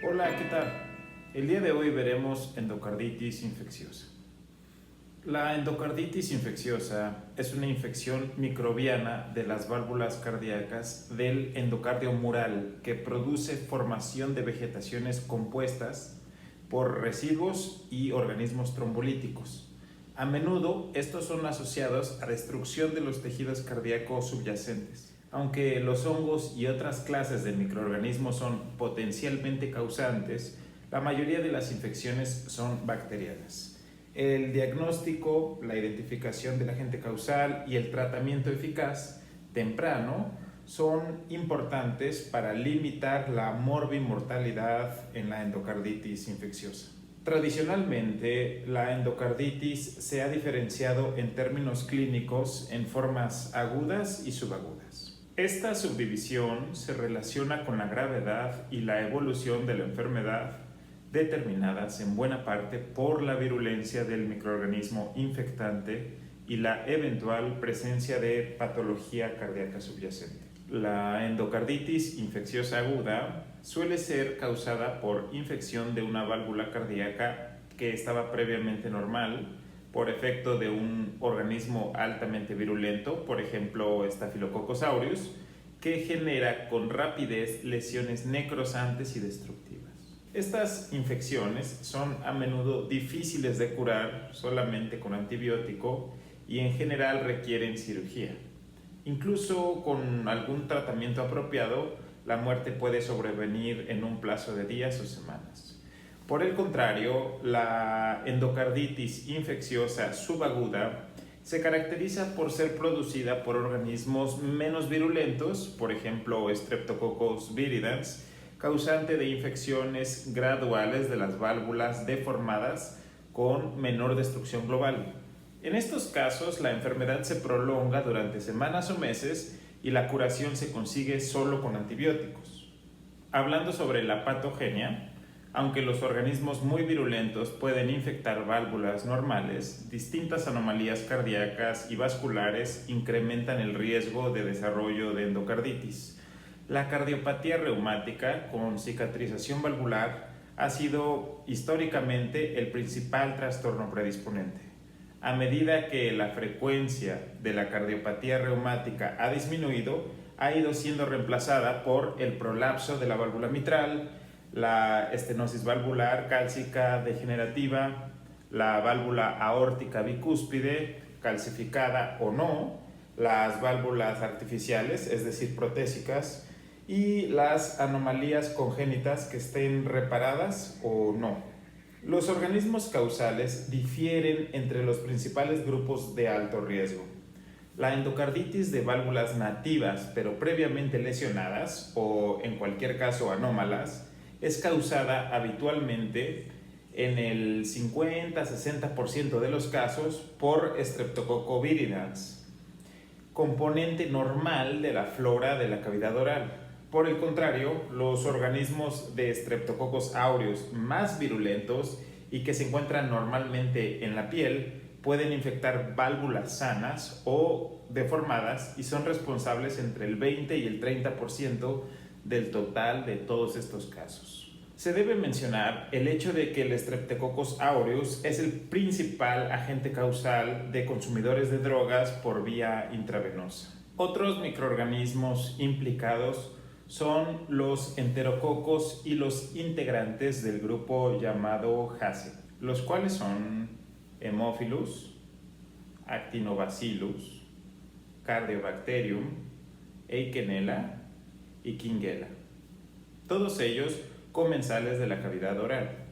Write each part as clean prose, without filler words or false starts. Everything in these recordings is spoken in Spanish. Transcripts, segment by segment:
Hola, ¿qué tal? El día de hoy veremos endocarditis infecciosa. La endocarditis infecciosa es una infección microbiana de las válvulas cardíacas del endocardio mural que produce formación de vegetaciones compuestas por residuos y organismos trombolíticos. A menudo estos son asociados a destrucción de los tejidos cardíacos subyacentes. Aunque los hongos y otras clases de microorganismos son potencialmente causantes, la mayoría de las infecciones son bacterianas. El diagnóstico, la identificación del agente causal y el tratamiento eficaz temprano son importantes para limitar la morbimortalidad en la endocarditis infecciosa. Tradicionalmente, la endocarditis se ha diferenciado en términos clínicos en formas agudas y subagudas. Esta subdivisión se relaciona con la gravedad y la evolución de la enfermedad, determinadas en buena parte por la virulencia del microorganismo infectante y la eventual presencia de patología cardíaca subyacente. La endocarditis infecciosa aguda suele ser causada por infección de una válvula cardíaca que estaba previamente normal por efecto de un organismo altamente virulento, por ejemplo Staphylococcus aureus, que genera con rapidez lesiones necrosantes y destructivas. Estas infecciones son a menudo difíciles de curar solamente con antibiótico y en general requieren cirugía. Incluso con algún tratamiento apropiado, la muerte puede sobrevenir en un plazo de días o semanas. Por el contrario, la endocarditis infecciosa subaguda se caracteriza por ser producida por organismos menos virulentos, por ejemplo Streptococcus viridans, causante de infecciones graduales de las válvulas deformadas con menor destrucción global. En estos casos, la enfermedad se prolonga durante semanas o meses y la curación se consigue solo con antibióticos. Hablando sobre la patogenia, aunque los organismos muy virulentos pueden infectar válvulas normales, distintas anomalías cardíacas y vasculares incrementan el riesgo de desarrollo de endocarditis. La cardiopatía reumática con cicatrización valvular ha sido históricamente el principal trastorno predisponente. A medida que la frecuencia de la cardiopatía reumática ha disminuido, ha ido siendo reemplazada por el prolapso de la válvula mitral, la estenosis valvular cálcica degenerativa, la válvula aórtica bicúspide, calcificada o no, las válvulas artificiales, es decir, protésicas, y las anomalías congénitas que estén reparadas o no. Los organismos causales difieren entre los principales grupos de alto riesgo. La endocarditis de válvulas nativas pero previamente lesionadas o en cualquier caso anómalas es causada habitualmente en el 50-60% de los casos por Streptococcus viridans, componente normal de la flora de la cavidad oral. Por el contrario, los organismos de Streptococcus aureus más virulentos y que se encuentran normalmente en la piel pueden infectar válvulas sanas o deformadas y son responsables entre el 20 y el 30% del total de todos estos casos. Se debe mencionar el hecho de que el Streptococcus aureus es el principal agente causal de consumidores de drogas por vía intravenosa. Otros microorganismos implicados son los enterococos y los integrantes del grupo llamado HACCP, los cuales son Haemophilus, Actinobacillus, Cardiobacterium, Eikenella y Kingella, todos ellos comensales de la cavidad oral.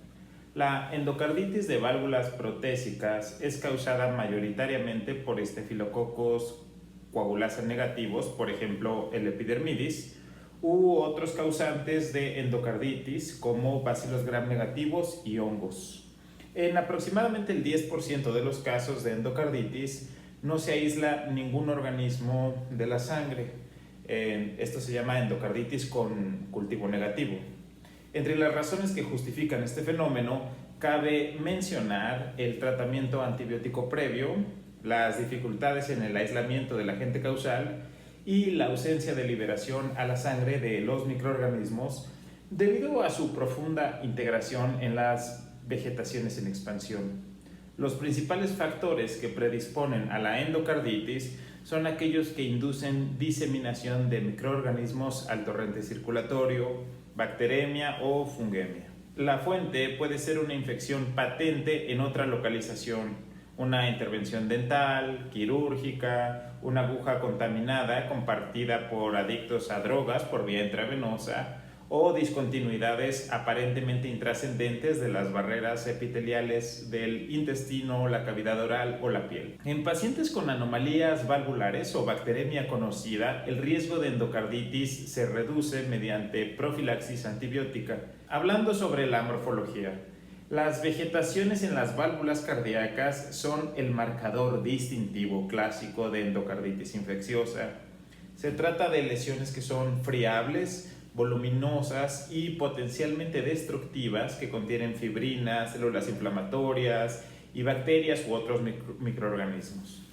La endocarditis de válvulas protésicas es causada mayoritariamente por estafilococos coagulasa negativos, por ejemplo el epidermidis, u otros causantes de endocarditis como bacilos gram negativos y hongos. En aproximadamente el 10% de los casos de endocarditis no se aísla ningún organismo de la sangre. Esto se llama endocarditis con cultivo negativo. Entre las razones que justifican este fenómeno, cabe mencionar el tratamiento antibiótico previo, las dificultades en el aislamiento del agente causal y la ausencia de liberación a la sangre de los microorganismos Debido a su profunda integración en las vegetaciones en expansión, los principales factores que predisponen a la endocarditis son aquellos que inducen diseminación de microorganismos al torrente circulatorio, bacteremia o fungemia. La fuente puede ser una infección patente en otra localización, una intervención dental, quirúrgica, una aguja contaminada compartida por adictos a drogas por vía intravenosa o discontinuidades aparentemente intrascendentes de las barreras epiteliales del intestino, la cavidad oral o la piel. En pacientes con anomalías valvulares o bacteremia conocida, el riesgo de endocarditis se reduce mediante profilaxis antibiótica. Hablando sobre la morfología, las vegetaciones en las válvulas cardíacas son el marcador distintivo clásico de endocarditis infecciosa. Se trata de lesiones que son friables, voluminosas y potencialmente destructivas que contienen fibrinas, células inflamatorias y bacterias u otros microorganismos.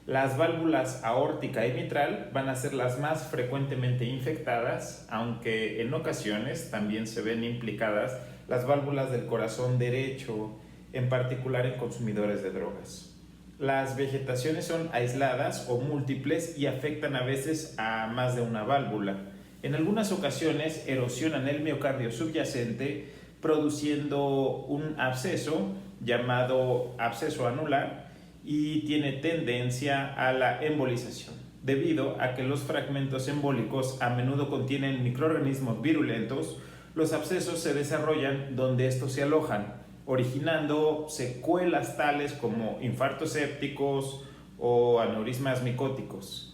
Las válvulas aórtica y mitral van a ser las más frecuentemente infectadas, aunque en ocasiones también se ven implicadas las válvulas del corazón derecho, en particular en consumidores de drogas. Las vegetaciones son aisladas o múltiples y afectan a veces a más de una válvula. En algunas ocasiones erosionan el miocardio subyacente, produciendo un absceso llamado absceso anular y tiene tendencia a la embolización, debido a que los fragmentos embólicos a menudo contienen microorganismos virulentos. Los abscesos se desarrollan donde estos se alojan, originando secuelas tales como infartos sépticos o aneurismas micóticos.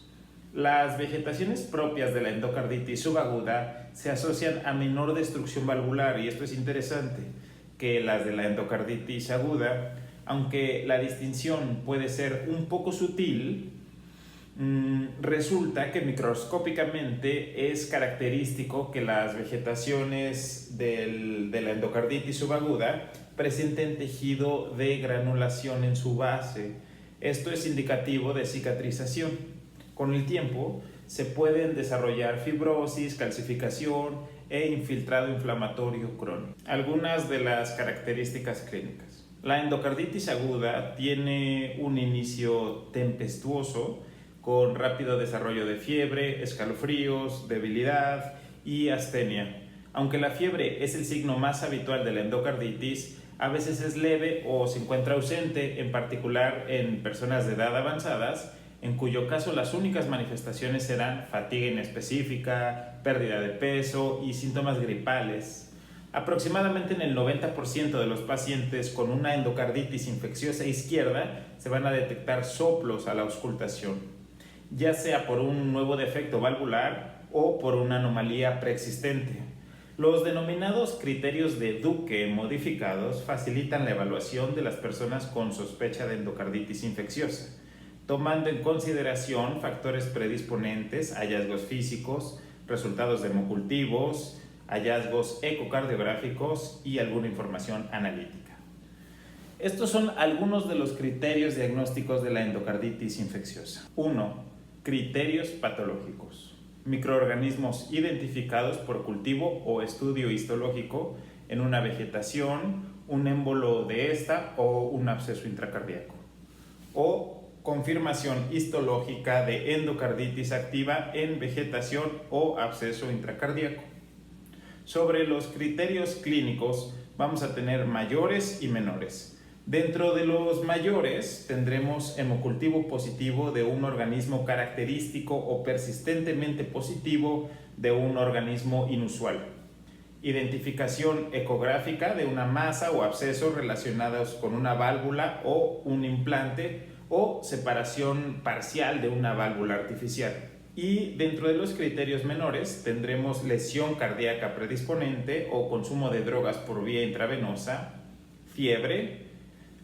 Las vegetaciones propias de la endocarditis subaguda se asocian a menor destrucción valvular, y esto es interesante, que las de la endocarditis aguda, aunque la distinción puede ser un poco sutil. Resulta que microscópicamente es característico que las vegetaciones de la endocarditis subaguda presenten tejido de granulación en su base. Esto es indicativo de cicatrización. Con el tiempo se pueden desarrollar fibrosis, calcificación e infiltrado inflamatorio crónico. Algunas de las características clínicas. La endocarditis aguda tiene un inicio tempestuoso con rápido desarrollo de fiebre, escalofríos, debilidad y astenia. Aunque la fiebre es el signo más habitual de la endocarditis, a veces es leve o se encuentra ausente, en particular en personas de edad avanzadas, en cuyo caso las únicas manifestaciones serán fatiga inespecífica, pérdida de peso y síntomas gripales. Aproximadamente en el 90% de los pacientes con una endocarditis infecciosa izquierda se van a detectar soplos a la auscultación, ya sea por un nuevo defecto valvular o por una anomalía preexistente. Los denominados criterios de Duque modificados facilitan la evaluación de las personas con sospecha de endocarditis infecciosa, tomando en consideración factores predisponentes, hallazgos físicos, resultados de hemocultivos, hallazgos ecocardiográficos y alguna información analítica. Estos son algunos de los criterios diagnósticos de la endocarditis infecciosa. 1. Criterios patológicos. Microorganismos identificados por cultivo o estudio histológico en una vegetación, un émbolo de esta o un absceso intracardíaco. O confirmación histológica de endocarditis activa en vegetación o absceso intracardíaco. Sobre los criterios clínicos vamos a tener mayores y menores. Dentro de los mayores tendremos hemocultivo positivo de un organismo característico o persistentemente positivo de un organismo inusual. Identificación ecográfica de una masa o absceso relacionados con una válvula o un implante o separación parcial de una válvula artificial. Y dentro de los criterios menores tendremos lesión cardíaca predisponente o consumo de drogas por vía intravenosa, fiebre,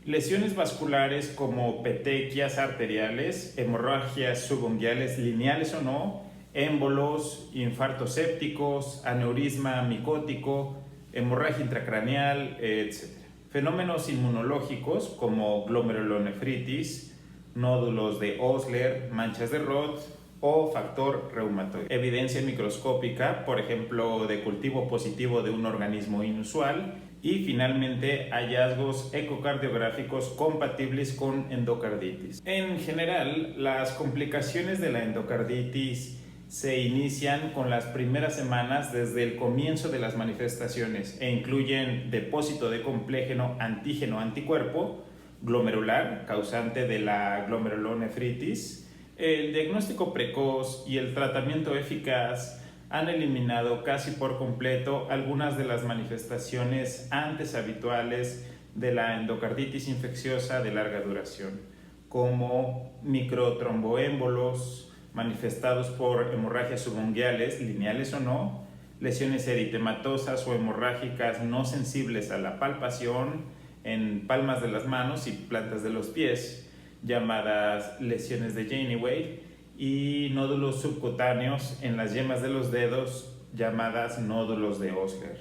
lesiones vasculares como petequias arteriales, hemorragias subunguales lineales o no, émbolos, infartos sépticos, aneurisma micótico, hemorragia intracraneal, etc. Fenómenos inmunológicos como glomerulonefritis, nódulos de Osler, manchas de Roth o factor reumatoide. Evidencia microscópica, por ejemplo, de cultivo positivo de un organismo inusual. Y finalmente, hallazgos ecocardiográficos compatibles con endocarditis. En general, las complicaciones de la endocarditis se inician con las primeras semanas desde el comienzo de las manifestaciones e incluyen depósito de compléjeno antígeno-anticuerpo glomerular, causante de la glomerulonefritis. El diagnóstico precoz y el tratamiento eficaz han eliminado casi por completo algunas de las manifestaciones antes habituales de la endocarditis infecciosa de larga duración, como microtromboémbolos manifestados por hemorragias subunguales, lineales o no, lesiones eritematosas o hemorrágicas no sensibles a la palpación en palmas de las manos y plantas de los pies, llamadas lesiones de Janeway, y nódulos subcutáneos en las yemas de los dedos, llamadas nódulos de Osler,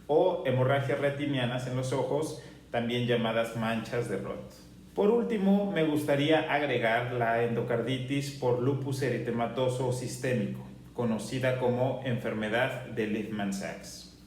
o hemorragias retinianas en los ojos, también llamadas manchas de Roth. Por último, me gustaría agregar la endocarditis por lupus eritematoso sistémico, conocida como enfermedad de Leishman-Sachs.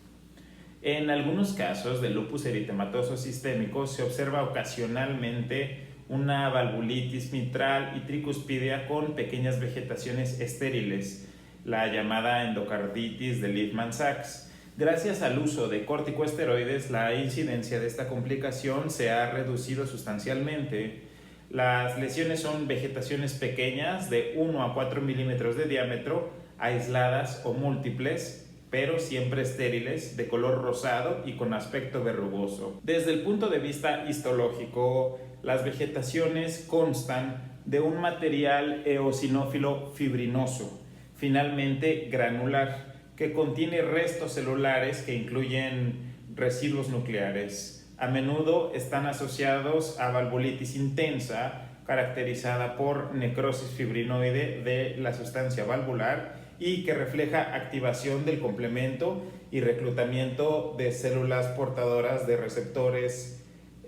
En algunos casos de lupus eritematoso sistémico se observa ocasionalmente una valvulitis mitral y tricuspidia con pequeñas vegetaciones estériles, la llamada endocarditis de Leishman-Sachs. Gracias al uso de corticosteroides, la incidencia de esta complicación se ha reducido sustancialmente. Las lesiones son vegetaciones pequeñas de 1 a 4 milímetros de diámetro, aisladas o múltiples, pero siempre estériles, de color rosado y con aspecto verrugoso. Desde el punto de vista histológico, las vegetaciones constan de un material eosinófilo fibrinoso, finalmente granular, que contiene restos celulares que incluyen residuos nucleares. A menudo están asociados a valvulitis intensa, caracterizada por necrosis fibrinoide de la sustancia valvular y que refleja activación del complemento y reclutamiento de células portadoras de receptores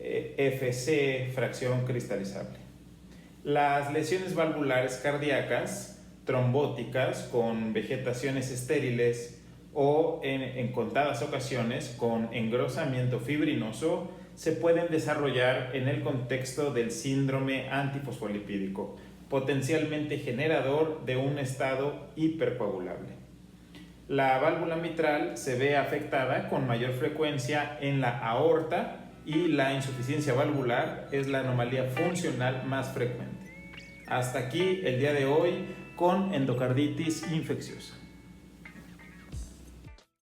Fc, fracción cristalizable. Las lesiones valvulares cardíacas trombóticas con vegetaciones estériles o en contadas ocasiones con engrosamiento fibrinoso se pueden desarrollar en el contexto del síndrome antifosfolipídico, potencialmente generador de un estado hipercoagulable. La válvula mitral se ve afectada con mayor frecuencia en la aorta y la insuficiencia valvular es la anomalía funcional más frecuente. Hasta aquí el día de hoy con endocarditis infecciosa.